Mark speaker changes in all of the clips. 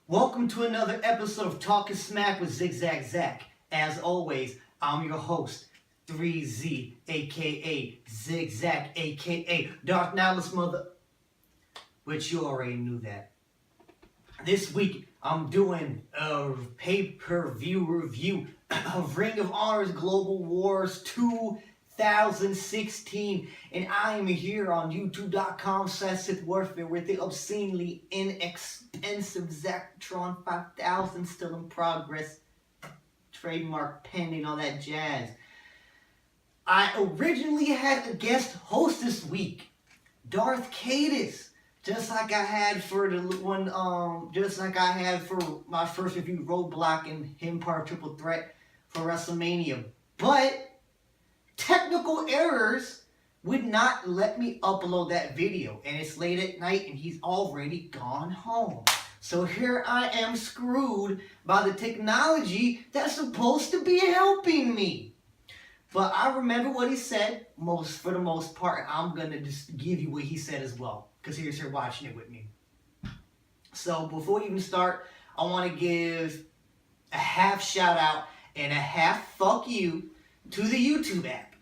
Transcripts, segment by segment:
Speaker 1: Welcome to another episode of Talking Smack with Zigzag Zach. As always, I'm your host, 3Z, aka Zigzag, aka Dark Nihilist Mother, which you already knew that. This week, I'm doing a pay-per-view review of Ring of Honor's Global Wars 2016, and I am here on youtube.com/SithWarfare with the obscenely inexpensive Zactron 5000 still in progress, trademark pending, all that jazz. I originally had a guest host this week, Darth Cadis, just like I had for the one, just like I had for my first review, Roadblock, and him part of Triple Threat for WrestleMania. But technical errors would not let me upload that video, and it's late at night and he's already gone home. So here I am screwed by the technology that's supposed to be helping me. But I remember what he said for the most part. I'm gonna just give you what he said as well, because he's here watching it with me. So before we even start, I want to give a half shout out and a half fuck you to the YouTube app.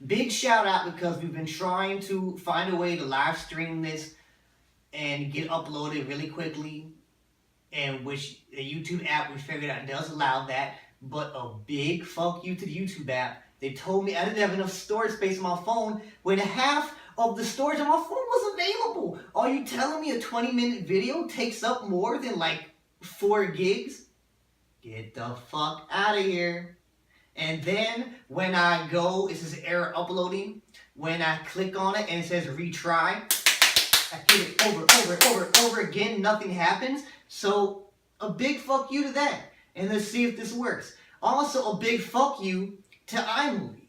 Speaker 1: Big shout out, because we've been trying to find a way to live stream this and get uploaded really quickly, and which the YouTube app, we figured out, does allow that. But a big fuck you to the YouTube app. They told me I didn't have enough storage space on my phone when half of the storage on my phone was available. Are you telling me a 20-minute video takes up more than like 4 gigs? Get the fuck out of here. And then when I go, it says error uploading. When I click on it and it says retry, I hit it over again, nothing happens. So a big fuck you to that. And let's see if this works. Also, a big fuck you to iMovie.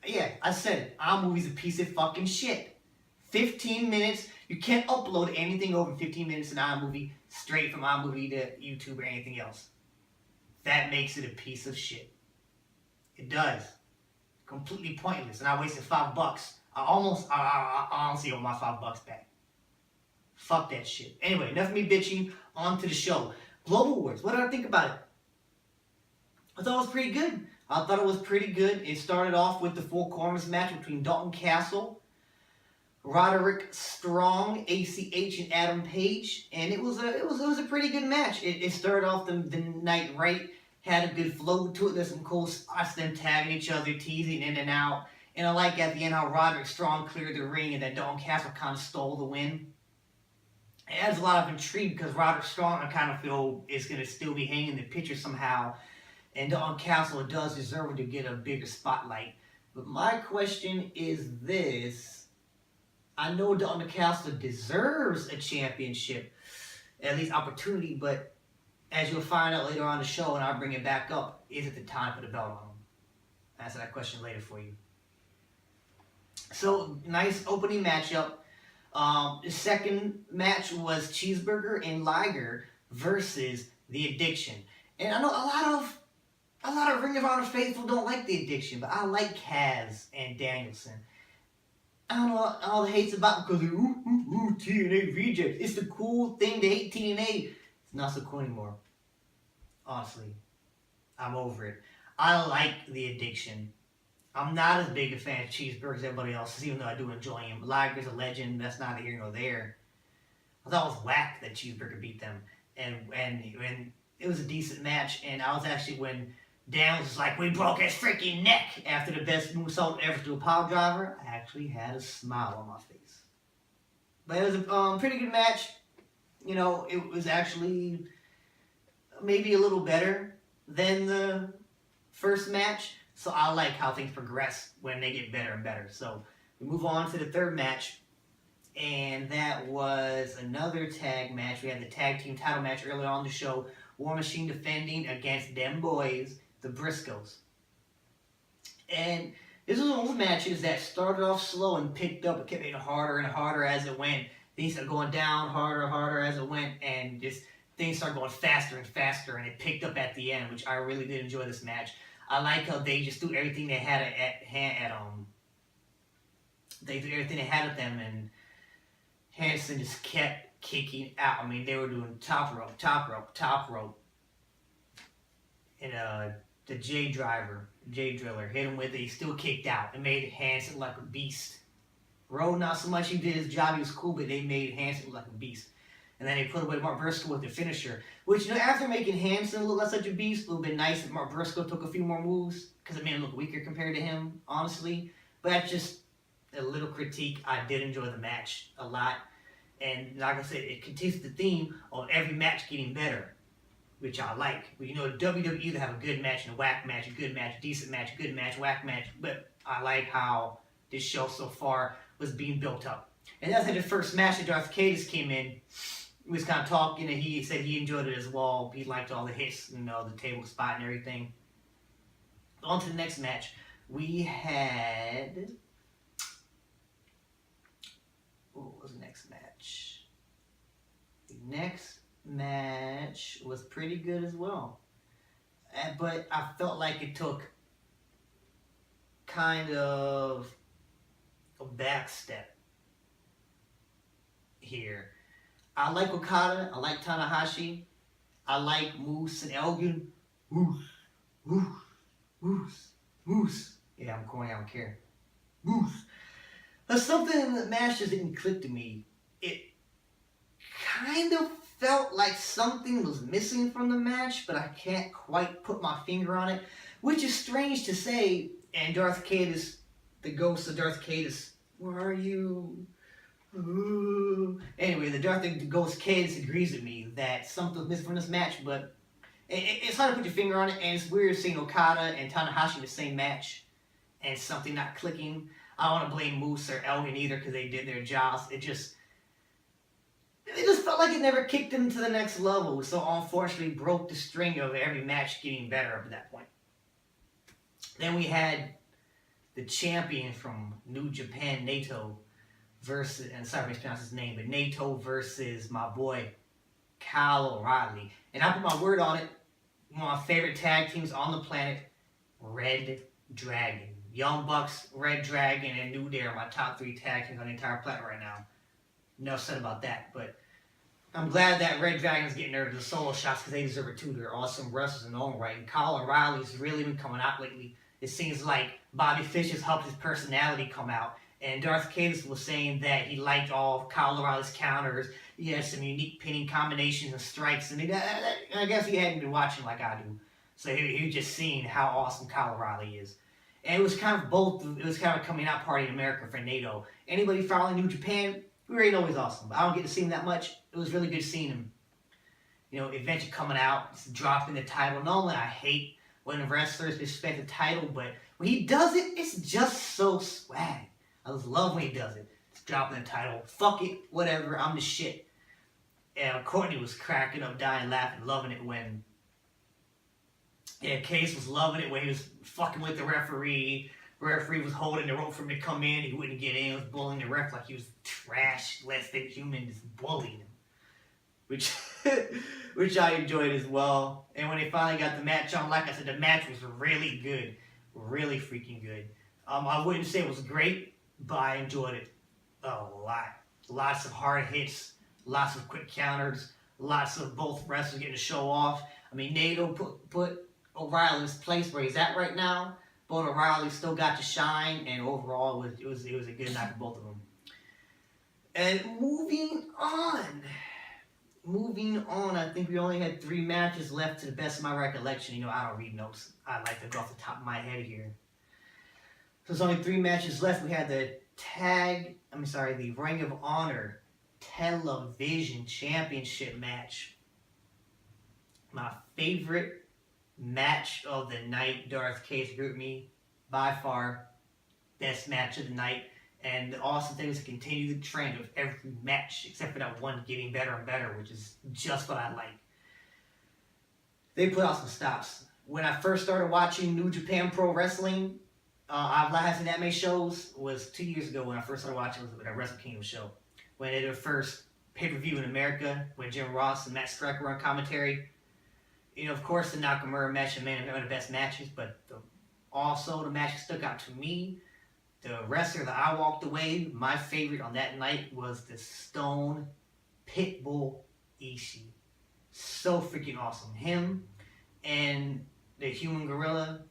Speaker 1: Yeah, I said it. iMovie's a piece of fucking shit. 15 minutes. You can't upload anything over 15 minutes in iMovie straight from iMovie to YouTube or anything else. That makes it a piece of shit. It does. Completely pointless. And I wasted $5. I honestly owe my $5 back. Fuck that shit. Anyway, enough of me bitching. On to the show. Global Wars. What did I think about it? I thought it was pretty good. It started off with the Four Corners match between Dalton Castle, Roderick Strong, ACH, and Adam Page, and it was a pretty good match. It started off the night right, had a good flow to it. There's some cool spots, them tagging each other, teasing in and out, and I like at the end how Roderick Strong cleared the ring and then Dalton Castle kind of stole the win. It adds a lot of intrigue because Roderick Strong, I kind of feel, is going to still be hanging in the picture somehow. And Dalton Castle does deserve to get a bigger spotlight. But my question is this. I know Dalton Castle deserves a championship, at least opportunity, but as you'll find out later on the show, and I'll bring it back up, is it the time for the belt on him? I'll answer that question later for you. So, nice opening matchup. The second match was Cheeseburger and Liger versus The Addiction. And I know a lot of Ring of Honor faithful don't like The Addiction, but I like Kaz and Danielson. I don't know all the hate's about because they're TNA rejects. It's the cool thing to hate TNA. It's not so cool anymore. Honestly, I'm over it. I like The Addiction. I'm not as big a fan of Cheeseburger as everybody else, even though I do enjoy him. Liger's a legend. That's neither here nor there. I thought it was whack that Cheeseburger beat them. And it was a decent match. And I was actually, when Dan was like, we broke his freaking neck after the best moonsault ever to a pile driver, I actually had a smile on my face. But it was a pretty good match. You know, it was actually maybe a little better than the first match. So I like how things progress when they get better and better. So we move on to the third match. And that was another tag match. We had the tag team title match earlier on the show. War Machine defending against them boys, the Briscoes. And this was one of those matches that started off slow and picked up. It kept getting harder and harder as it went. Things started going down harder and harder as it went. And just things started going faster and faster. And it picked up at the end, which I really did enjoy this match. I like how they just threw everything they had at them, and Hanson just kept kicking out. I mean, they were doing top rope, top rope, top rope. And the J Driller, hit him with it. He still kicked out. It made Hanson look like a beast. Rowe, not so much. He did his job. He was cool, but they made Hanson look like a beast. And then they put away Mark Briscoe with the finisher. Which, you know, after making Hanson look like such a beast, it would have been nice if Mark Briscoe took a few more moves, because it made him look weaker compared to him, honestly. But that's just a little critique. I did enjoy the match a lot. And like I said, it continues the theme of every match getting better, which I like. You know, WWE, they have a good match and a whack match, a good match, a decent match, a good match, whack match. But I like how this show so far was being built up. And that's like the first match that Darth Cadis came in. He was kind of talking, and he said he enjoyed it as well. He liked all the hits, you know, the table spot and everything. On to the next match. We had... What was the next match? The next match was pretty good as well. But I felt like it took kind of a back step here. I like Okada. I like Tanahashi. I like Moose and Elgin. Moose. Moose. Moose. Moose. Yeah, I'm corny. I don't care. Moose. But something in the match just didn't click to me. It kind of felt like something was missing from the match, but I can't quite put my finger on it, which is strange to say. And Darth Cadis, the ghost of Darth Cadis, where are you? Ooh. Anyway, the ghost Cadis agrees with me that something was missing from this match, but it's hard to put your finger on it, and it's weird seeing Okada and Tanahashi in the same match and something not clicking. I don't want to blame Moose or Elgin either, because they did their jobs. It just felt like it never kicked them to the next level. So unfortunately broke the string of every match getting better up at that point. Then we had the champion from New Japan, Naito, versus, and sorry if I mispronounced his name, but Naito versus my boy Kyle O'Reilly. And I put my word on it, one of my favorite tag teams on the planet, Red Dragon. Young Bucks, Red Dragon, and New Day are my top 3 tag teams on the entire planet right now. Enough said about that, but I'm glad that Red Dragon's getting the solo shots, because they deserve it too. They're awesome wrestlers in their own right. And Kyle O'Reilly's really been coming out lately. It seems like Bobby Fish has helped his personality come out. And Darth Cadis was saying that he liked all of Kyle O'Reilly's counters. He has some unique pinning combinations and strikes. And I guess he hadn't been watching like I do. So he was just seeing how awesome Kyle O'Reilly is. And it was kind of both. It was kind of a coming out party in America for Naito. Anybody following New Japan, we already know he's awesome. But I don't get to see him that much. It was really good seeing him. You know, eventually coming out, dropping the title. Normally I hate when wrestlers respect the title, but when he does it, it's just so swag. I just love when he does it. It's dropping the title. Fuck it, whatever. I'm the shit. And Courtney was cracking up, dying, laughing, loving it when. Yeah, Case was loving it when he was fucking with the referee. The referee was holding the rope for him to come in. He wouldn't get in. He was bullying the ref like he was trash, less than human, just bullying him. Which I enjoyed as well. And when they finally got the match on, like I said, the match was really good. Really freaking good. I wouldn't say it was great, but I enjoyed it a lot. Lots of hard hits, lots of quick counters, lots of both wrestlers getting to show off. I mean, Naito put O'Reilly's place where he's at right now, but O'Reilly still got to shine, and overall it was a good night for both of them. And moving on, I think we only had 3 matches left to the best of my recollection. You know, I don't read notes. I like to go off the top of my head here. So there's only 3 matches left. We had the Ring of Honor Television Championship match. My favorite match of the night. Darth Case grouped me by far best match of the night. And the awesome thing is to continue the trend of every match, except for that one getting better and better, which is just what I like. They put out some stops. When I first started watching New Japan Pro Wrestling, I've not seen that many shows. Was 2 years ago when I first started watching. It was a Wrestle Kingdom show. When they did their first pay-per-view in America, when Jim Ross and Matt Striker were on commentary. You know, of course, the Nakamura match and Man are the best matches, but also the match that stuck out to me, the wrestler that I walked away, my favorite on that night was the Stone Pitbull Ishii. So freaking awesome. Him and the human gorilla,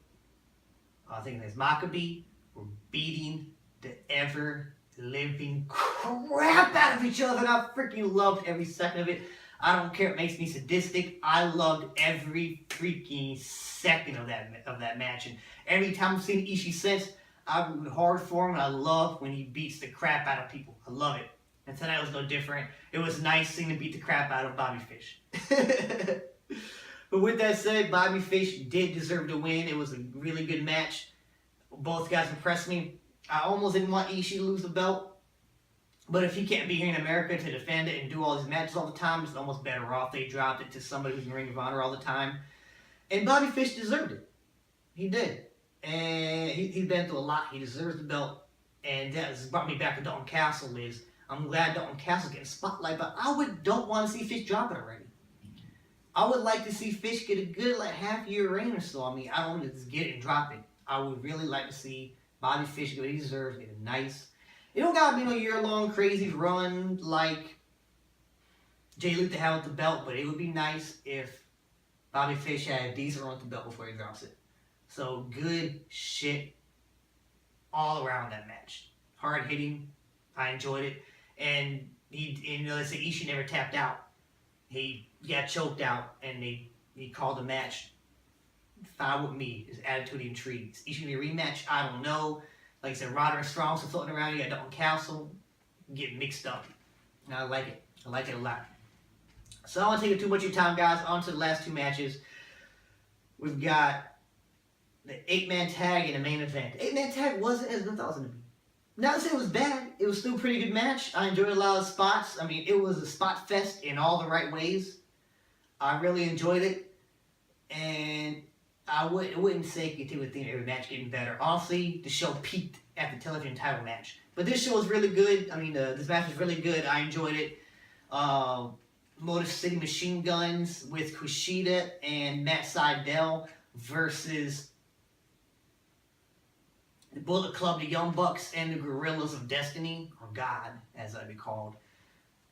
Speaker 1: I think his Maccabee, were beating the ever-living crap out of each other, and I freaking loved every second of it. I don't care, it makes me sadistic. I loved every freaking second of that match, and every time I've seen Ishii since, I've rooted hard for him, and I love when he beats the crap out of people. I love it. And tonight was no different. It was nice seeing him beat the crap out of Bobby Fish. But with that said, Bobby Fish did deserve to win. It was a really good match. Both guys impressed me. I almost didn't want Ishii to lose the belt. But if he can't be here in America to defend it and do all these matches all the time, it's almost better off they dropped it to somebody who's in Ring of Honor all the time. And Bobby Fish deserved it. He did. And he's been through a lot. He deserves the belt. And that has brought me back to Dalton Castle is, I'm glad Dalton Castle getting spotlight, but don't want to see Fish drop it already. I would like to see Fish get a good half-year reign or so. I mean, I don't want to just get it and drop it. I would really like to see Bobby Fish get what he deserves, get a nice... It don't gotta be no year-long crazy run like Jay Lethal had with the belt, but it would be nice if Bobby Fish had a decent run with the belt before he drops it. So good shit all around that match. Hard hitting, I enjoyed it, and they say Ishii never tapped out. He got choked out, and he called the match. Fine with me. His attitude intrigues. Ishii gonna be a rematch? I don't know. Like I said, Roderick Strong's still floating around. You got Dalton Castle. Get mixed up. And I like it. I like it a lot. So I don't want to take up too much of your time, guys. On to the last two matches. We've got the 8-man tag in the main event. The 8-man tag wasn't as good as I thought it was going to be. Not to say it was bad. It was still a pretty good match. I enjoyed a lot of spots. I mean, it was a spot fest in all the right ways. I really enjoyed it. And I wouldn't say continue with every match getting better. Honestly, the show peaked at the television title match. But this show was really good. I mean, this match was really good. I enjoyed it. Motor City Machine Guns with Kushida and Matt Sydal versus the Bullet Club, the Young Bucks, and the Gorillas of Destiny, or God, as I'd be called.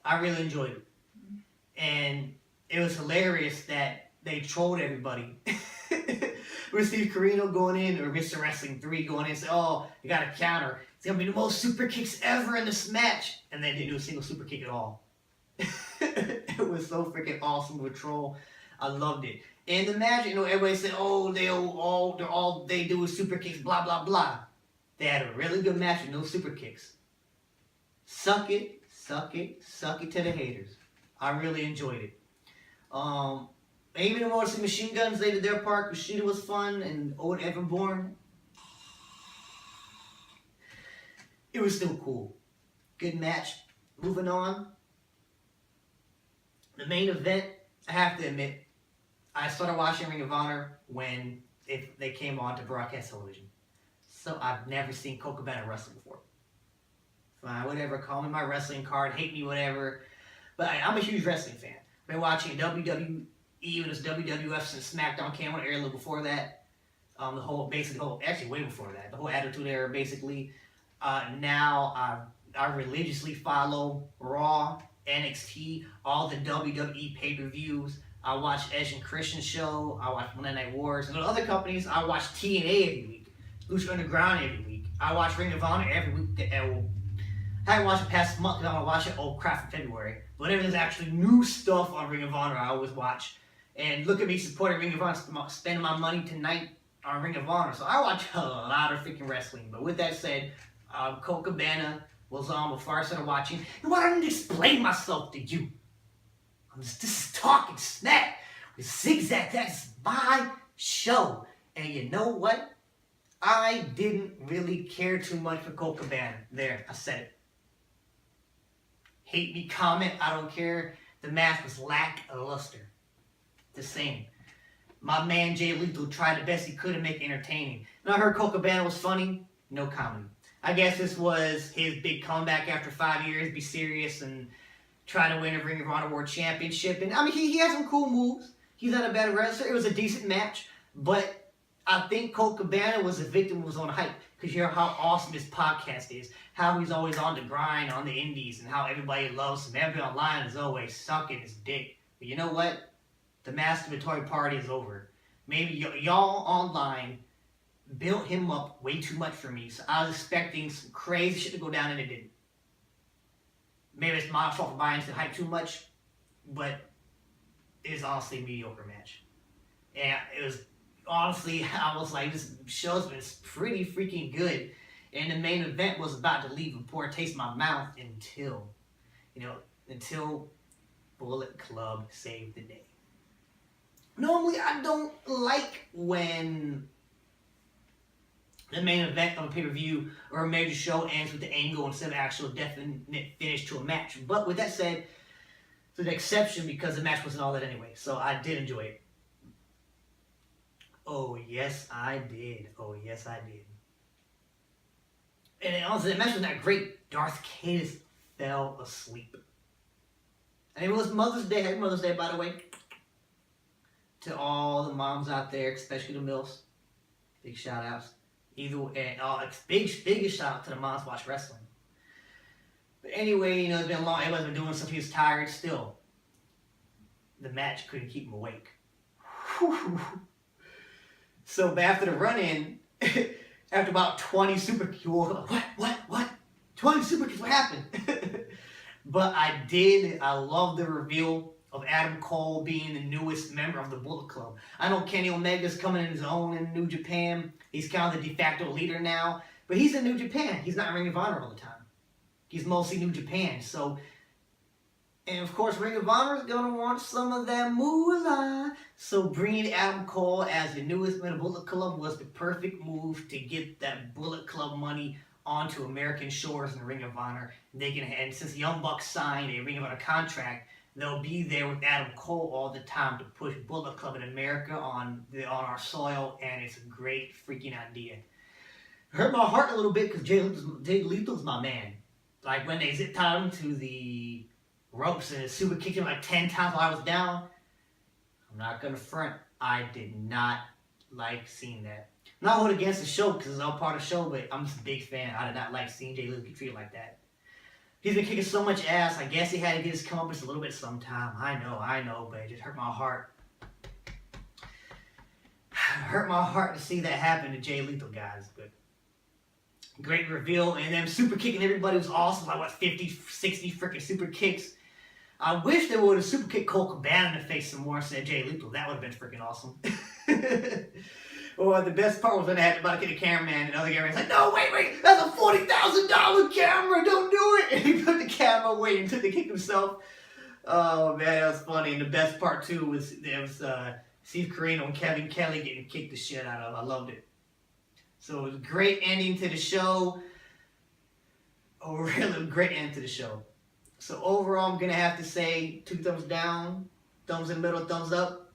Speaker 1: I really enjoyed it. And it was hilarious that they trolled everybody. With Steve Corino going in, or Mr. Wrestling 3 going in and say, oh, you got a counter. It's going to be the most super kicks ever in this match. And they didn't do a single super kick at all. It was so freaking awesome with troll. I loved it. In the match, everybody said, oh, they do is super kicks, blah, blah, blah. They had a really good match with no super kicks. Suck it, suck it, suck it to the haters. I really enjoyed it. Even the Motor City Machine Guns, they did their part. Kushida was fun, and Owen Evanborn. It was still cool. Good match. Moving on. The main event, I have to admit, I started watching Ring of Honor when they came on to broadcast television. So I've never seen Colt Cabana wrestle before. Fine, whatever. Call me my wrestling card. Hate me, whatever. But I'm a huge wrestling fan. I've been watching WWE and this WWF since SmackDown came on era before that. Actually way before that. The whole Attitude Era, basically. Now I religiously follow Raw, NXT, all the WWE pay-per-views. I watch Edge and Christian show. I watch Monday Night Wars. And other companies, I watch TNA every week. Lucha Underground every week. I watch Ring of Honor every week. I haven't watched it past month because I'm going to watch it, in February. Whenever there's actually new stuff on Ring of Honor, I always watch. And look at me supporting Ring of Honor, spending my money tonight on Ring of Honor. So I watch a lot of freaking wrestling. But with that said, Colt Cabana was on before I started watching. And why don't I explain myself to you? This is talking snap with Zigzag. That's my show. And you know what? I didn't really care too much for Colt Cabana. There, I said it. Hate me, comment, I don't care. The match was lackluster. The same. My man Jay Lethal tried the best he could to make it entertaining. And I heard Colt Cabana was funny. No comedy. I guess this was his big comeback after 5 years. Be serious and try to win a Ring of Honor World Championship. And I mean, he has some cool moves. He's not a bad wrestler. It was a decent match. But I think Colt Cabana was a victim of his own hype. Because you hear how awesome his podcast is. How he's always on the grind on the indies. And how everybody loves him. Everybody online is always sucking his dick. But you know what? The masturbatory party is over. Maybe y'all online built him up way too much for me. So I was expecting some crazy shit to go down and it didn't. Maybe it's my fault for buying into the hype too much. But it was honestly a mediocre match. And it was... Honestly, I was like, this show's been pretty freaking good. And the main event was about to leave a poor taste in my mouth until Bullet Club saved the day. Normally, I don't like when the main event of a pay-per-view or a major show ends with the angle instead of actual definite finish to a match. But with that said, it's an exception because the match wasn't all that anyway. So I did enjoy it. Oh, yes, I did. Oh, yes, I did. And honestly, the match was not great. Darth Cadis fell asleep. And it was Mother's Day. Happy Mother's Day, by the way. To all the moms out there, especially the MILFs. Big shout-outs. Biggest shout-out to the moms watch wrestling. But anyway, it's been long. Everybody's been doing stuff. He was tired still. The match couldn't keep him awake. Whew. So after the run-in, after about 20 super kicks, what? 20 super kicks, what happened? But I love the reveal of Adam Cole being the newest member of the Bullet Club. I know Kenny Omega's coming in his own in New Japan. He's kind of the de facto leader now. But he's in New Japan. He's not in Ring of Honor all the time. He's mostly New Japan. And of course, Ring of Honor is going to want some of that moolah. So bringing Adam Cole as the newest member of the Bullet Club was the perfect move to get that Bullet Club money onto American shores in Ring of Honor. And since Young Bucks signed a Ring of Honor contract, they'll be there with Adam Cole all the time to push Bullet Club in America on our soil, and it's a great freaking idea. It hurt my heart a little bit because Jay Lethal's my man. Like when they zip tied him to the ropes and super kicked him like 10 times while I was down. I'm not gonna front. I did not like seeing that. I'm not holding against the show because it's all part of the show, but I'm just a big fan. I did not like seeing Jay Lethal get treated like that. He's been kicking so much ass. I guess he had to get his comeuppance a little bit sometime. I know, but it just hurt my heart. It hurt my heart to see that happen to Jay Lethal, guys. But great reveal, and then super kicking everybody was awesome. Like 50, 60 freaking super kicks. I wish they would have super kicked Colt Cabana in the face some more instead of Jay Lethal. That would have been freaking awesome. Well, the best part was when they had to get a cameraman, and the other guy was like, "No, wait, that's a $40,000 camera. Don't do it." And he put the camera away and took the kick himself. Oh man, that was funny. And the best part too was Steve Corino and Kevin Kelly getting kicked the shit out of. I loved it. So it was a great ending to the show. A really great end to the show. So overall, I'm going to have to say 2 thumbs down, thumbs in the middle, thumbs up.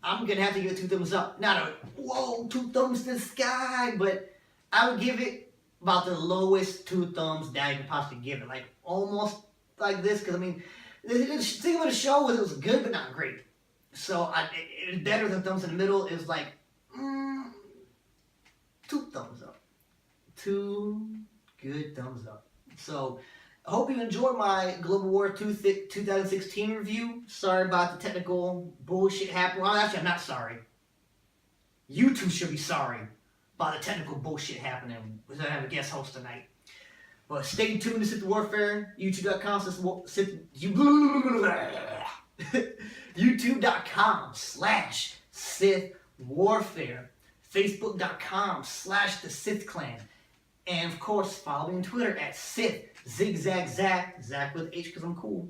Speaker 1: I'm going to have to give it 2 thumbs up. Not 2 thumbs to the sky, but I would give it about the lowest 2 thumbs that I could possibly give it. Like almost like this, because I mean, the thing about the show was it was good, but not great. So it was better than thumbs in the middle. It was like 2 thumbs up. 2 good thumbs up. So I hope you enjoyed my Global War 2016 review. Sorry about the technical bullshit happening. Well, actually, I'm not sorry. You two should be sorry about the technical bullshit happening. We're going to have a guest host tonight. But stay tuned to Sith Warfare. YouTube.com YouTube.com/Sith Warfare. Facebook.com/The Sith Clan. And of course, follow me on Twitter at Sith Zigzag Zach with H because I'm cool.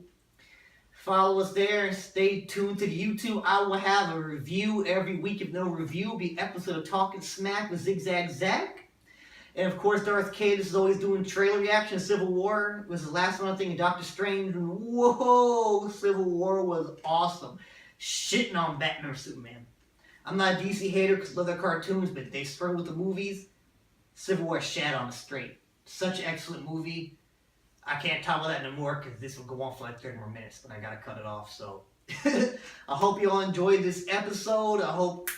Speaker 1: Follow us there and stay tuned to the YouTube. I will have a review every week. If no review, will be an episode of Talking Smack with Zigzag Zach. And of course, Darth Cadis is always doing trailer reaction. Civil War was the last one, I think, in Doctor Strange. Whoa, Civil War was awesome. Shitting on Batman or Superman. I'm not a DC hater because I love their cartoons, but they spur with the movies. Civil War shat on it straight. Such an excellent movie. I can't talk about that no more because this will go on for like 30 more minutes, but I gotta cut it off. So I hope you all enjoyed this episode. I hope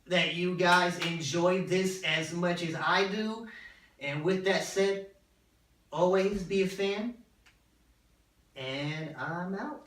Speaker 1: that you guys enjoyed this as much as I do. And with that said, always be a fan. And I'm out.